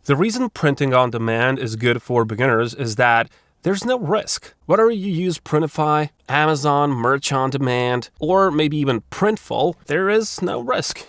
The reason printing on demand is good for beginners is that there's no risk. Whether you use Printify, Amazon, Merch on Demand, or maybe even Printful, there is no risk,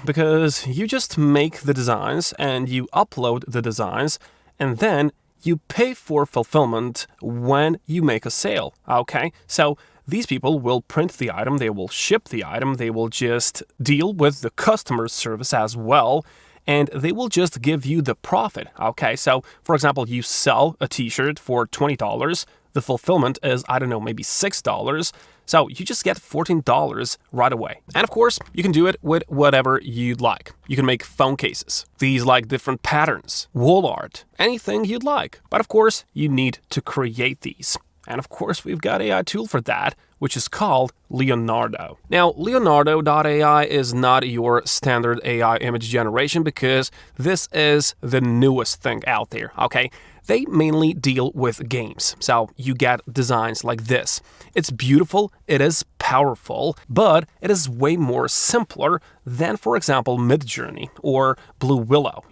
because you just make the designs and you upload the designs, and then you pay for fulfillment when you make a sale, okay? So these people will print the item, they will ship the item, they will just deal with the customer service as well, and they will just give you the profit, okay? So, for example, you sell a t-shirt for $20, the fulfillment is, maybe $6, so you just get $14 right away. And of course, you can do it with whatever you'd like. You can make phone cases, these like different patterns, wall art, anything you'd like. But of course, you need to create these. And of course, we've got an AI tool for that, which is called Leonardo. Now, Leonardo.ai is not your standard AI image generation because this is the newest thing out there, okay? They mainly deal with games, so you get designs like this. It's beautiful, it is powerful, but it is way more simpler than, for example, Midjourney or Blue Willow,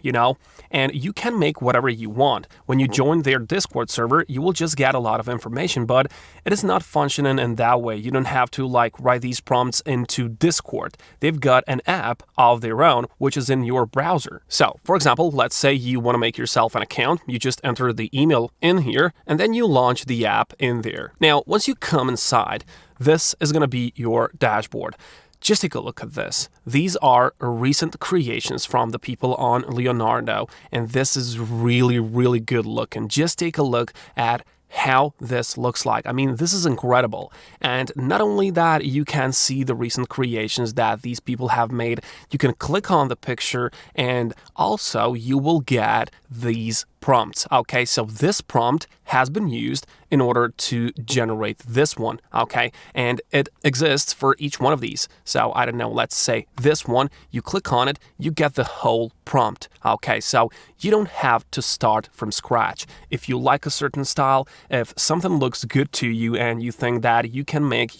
And you can make whatever you want. When you join their Discord server, you will just get a lot of information, but it is not functioning in that way. You don't have to write these prompts into Discord. They've got an app of their own, which is in your browser. So, for example, let's say you want to make yourself an account. You just enter the email in here, and then you launch the app in there. Now, once you come inside, this is going to be your dashboard. Just take a look at this. These are recent creations from the people on Leonardo, and this is really, really good looking. Just take a look at how this looks like. This is incredible. And not only that, you can see the recent creations that these people have made. You can click on the picture, and also you will get these prompts. Okay, so this prompt has been used in order to generate this one, okay? And it exists for each one of these. So, let's say this one, you click on it, you get the whole prompt, okay? So, you don't have to start from scratch. If you like a certain style, if something looks good to you and you think that you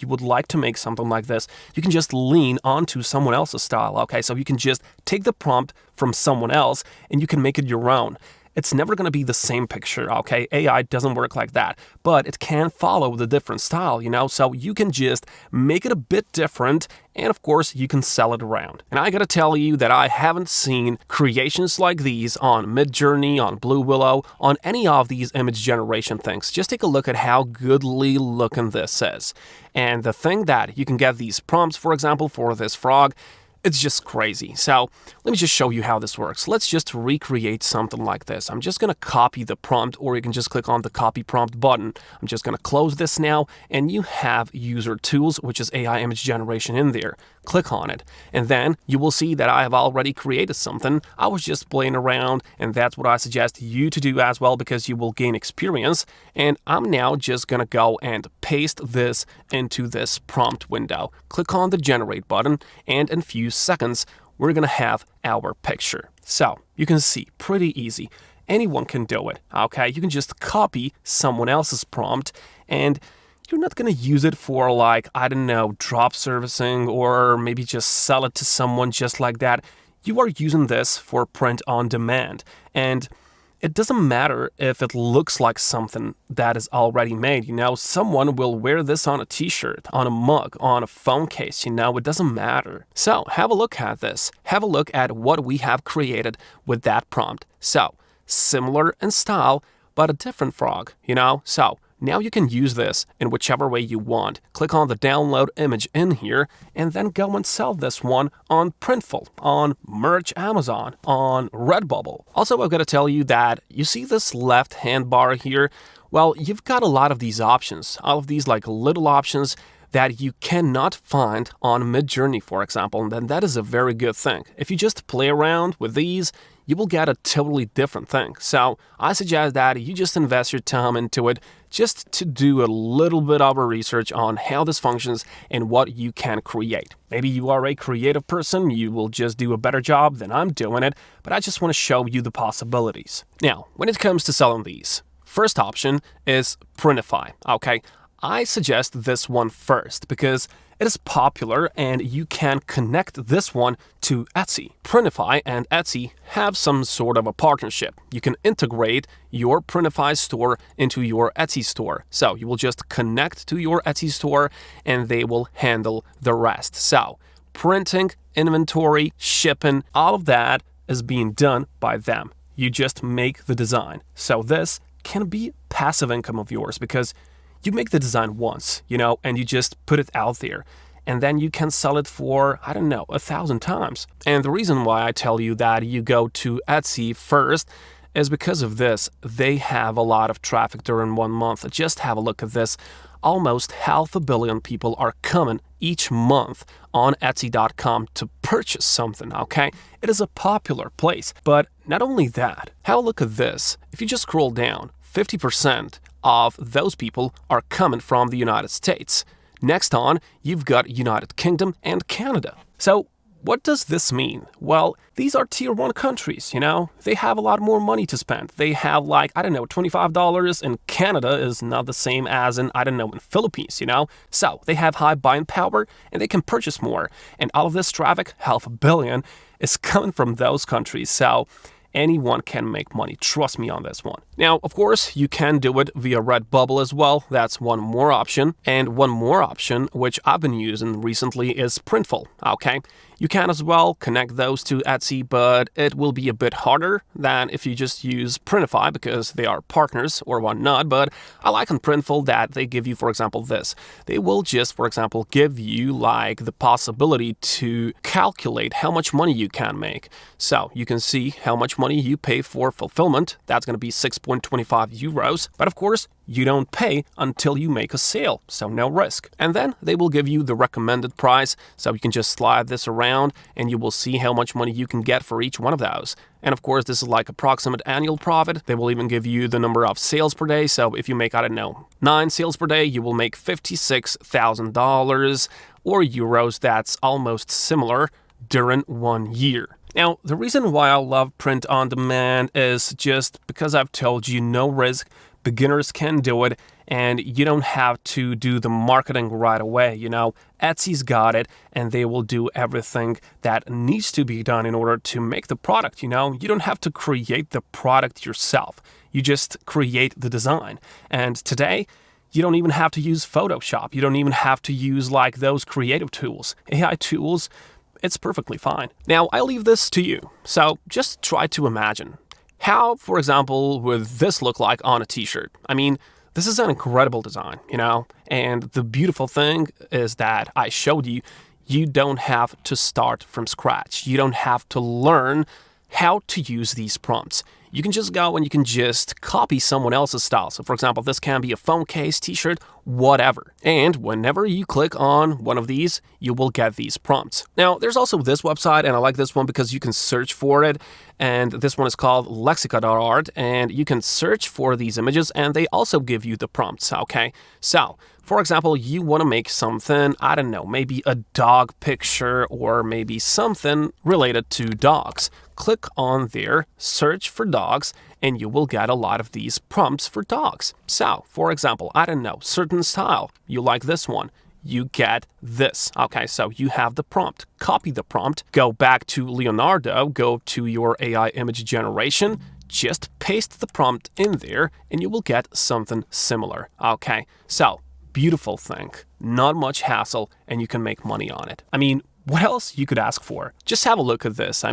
would like to make something like this, you can just lean onto someone else's style, okay? So, you can just take the prompt from someone else and you can make it your own. It's never going to be the same picture, okay? AI doesn't work like that, but it can follow the different style, So you can just make it a bit different, and of course, you can sell it around. And I gotta tell you that I haven't seen creations like these on Midjourney, on Blue Willow, on any of these image generation things. Just take a look at how goodly looking this is. And the thing that you can get these prompts, for example, for this frog, it's just crazy. So let me just show you how this works. Let's just recreate something like this. I'm just going to copy the prompt, or you can just click on the copy prompt button. I'm just going to close this now, and you have user tools, which is AI image generation in there. Click on it, and then you will see that I have already created something. I was just playing around, and that's what I suggest you to do as well, because you will gain experience. And I'm now just going to go and paste this into this prompt window. Click on the generate button, and in a few seconds, we're going to have our picture. So you can see, pretty easy. Anyone can do it, okay? You can just copy someone else's prompt, and you're not going to use it for drop servicing, or maybe just sell it to someone just like that. You are using this for print on demand. And it doesn't matter if it looks like something that is already made. Someone will wear this on a t-shirt, on a mug, on a phone case. It doesn't matter. So have a look at this. Have a look at what we have created with that prompt. So similar in style, but a different frog, So now you can use this in whichever way you want. Click on the download image in here, and then go and sell this one on Printful, on Merch Amazon, on Redbubble. Also, I've got to tell you that you see this left-hand bar here? Well, you've got a lot of these options, all of these little options that you cannot find on Midjourney, for example, and then that is a very good thing. If you just play around with these, you will get a totally different thing. So I suggest that you just invest your time into it just to do a little bit of a research on how this functions and what you can create. Maybe you are a creative person, you will just do a better job than I'm doing it, but I just want to show you the possibilities. Now, when it comes to selling these, first option is Printify, okay? I suggest this one first because it is popular and you can connect this one to Etsy. Printify and Etsy have some sort of a partnership. You can integrate your Printify store into your Etsy store. So you will just connect to your Etsy store and they will handle the rest. So printing, inventory, shipping, all of that is being done by them. You just make the design. So this can be passive income of yours because you make the design once, and you just put it out there. And then you can sell it for, 1,000 times. And the reason why I tell you that you go to Etsy first is because of this. They have a lot of traffic during 1 month. Just have a look at this. Almost 500 million people are coming each month on Etsy.com to purchase something, okay? It is a popular place. But not only that, have a look at this. If you just scroll down, 50% of those people are coming from the United States. Next on, you've got United Kingdom and Canada. So what does this mean? Well, these are tier 1 countries, They have a lot more money to spend. They have $25 in Canada is not the same as in Philippines, So they have high buying power and they can purchase more. And all of this traffic, 500 million, is coming from those countries. So anyone can make money. Trust me on this one. Now, of course, you can do it via Redbubble as well. That's one more option. And one more option, which I've been using recently, is Printful. Okay, you can as well connect those to Etsy, but it will be a bit harder than if you just use Printify because they are partners or whatnot. But I like on Printful that they give you, for example, this. They will just, for example, give you the possibility to calculate how much money you can make. So you can see how much money you pay for fulfillment. That's going to be 6.25 euros. But of course, you don't pay until you make a sale, so no risk. And then they will give you the recommended price, so you can just slide this around and you will see how much money you can get for each one of those. And of course, this is approximate annual profit. They will even give you the number of sales per day. So if you make, 9 sales per day, you will make $56,000 or euros. That's almost similar during 1 year. Now, the reason why I love print on demand is just because I've told you no risk. Beginners can do it, and you don't have to do the marketing right away. Etsy's got it, and they will do everything that needs to be done in order to make the product. You don't have to create the product yourself. You just create the design. And today, you don't even have to use Photoshop. You don't even have to use those creative tools. AI tools, it's perfectly fine. Now, I leave this to you. So just try to imagine. How, for example, would this look like on a t-shirt? This is an incredible design, And the beautiful thing is that I showed you, you don't have to start from scratch. You don't have to learn how to use these prompts. You can just go and you can just copy someone else's style. So for example, this can be a phone case, t-shirt, whatever. And whenever you click on one of these, you will get these prompts. Now, there's also this website, and I like this one because you can search for it. And this one is called lexica.art, and you can search for these images, and they also give you the prompts, okay? So, for example, you want to make something, maybe a dog picture or maybe something related to dogs. Click on there, search for dogs, and you will get a lot of these prompts for dogs. So, for example, certain style. You like this one. You get this. Okay, so you have the prompt. Copy the prompt. Go back to Leonardo. Go to your AI image generation. Just paste the prompt in there, and you will get something similar. Okay, so beautiful thing. Not much hassle, and you can make money on it. What else you could ask for? Just have a look at this.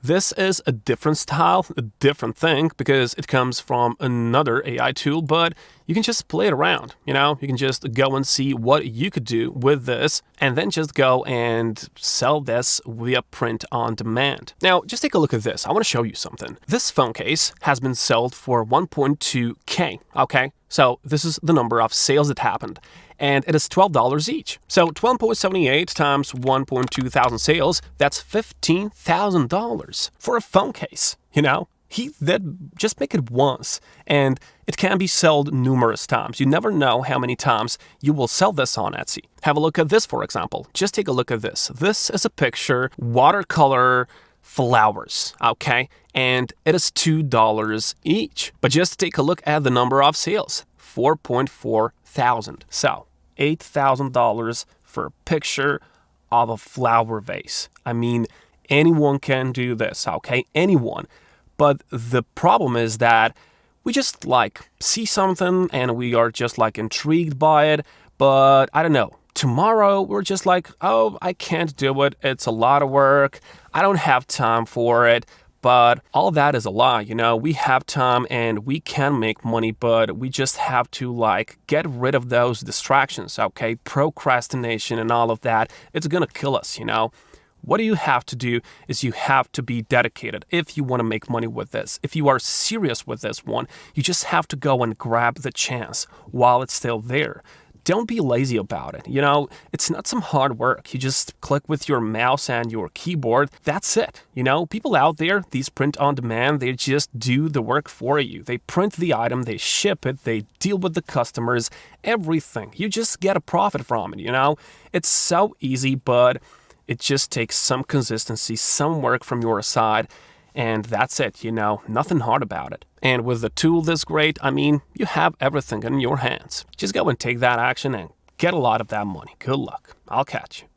This is a different style, a different thing, because it comes from another AI tool, but you can just play it around. You can just go and see what you could do with this, and then just go and sell this via print on demand. Now, just take a look at this. I want to show you something. This phone case has been sold for 1.2K, okay? So this is the number of sales that happened. And it is $12 each. So 12.78 times 1.2 thousand sales, that's $15,000 for a phone case, He did just make it once, and it can be sold numerous times. You never know how many times you will sell this on Etsy. Have a look at this, for example. Just take a look at this. This is a picture, watercolor flowers, okay? And it is $2 each. But just take a look at the number of sales, 4.4 thousand. So $8,000 for a picture of a flower vase. I mean, anyone can do this, okay? Anyone. But the problem is that we just like see something and we are just like intrigued by it, but I don't know. Tomorrow we're just like, oh, I can't do it. It's a lot of work. I don't have time for it. But all that is a lie, you know. We have time and we can make money, but we just have to like get rid of those distractions, okay? Procrastination and all of that, it's gonna kill us, you know. What you have to do is you have to be dedicated if you want to make money with this. If you are serious with this one, you just have to go and grab the chance while it's still there. Don't be lazy about it. You know, it's not some hard work. You just click with your mouse and your keyboard. That's it. You know, people out there, these print on demand, they just do the work for you. They print the item, they ship it, they deal with the customers, everything. You just get a profit from it, you know? It's so easy, but it just takes some consistency, some work from your side, and that's it, you know, nothing hard about it. And with a tool this great, I mean, you have everything in your hands. Just go and take that action and get a lot of that money. Good luck. I'll catch you.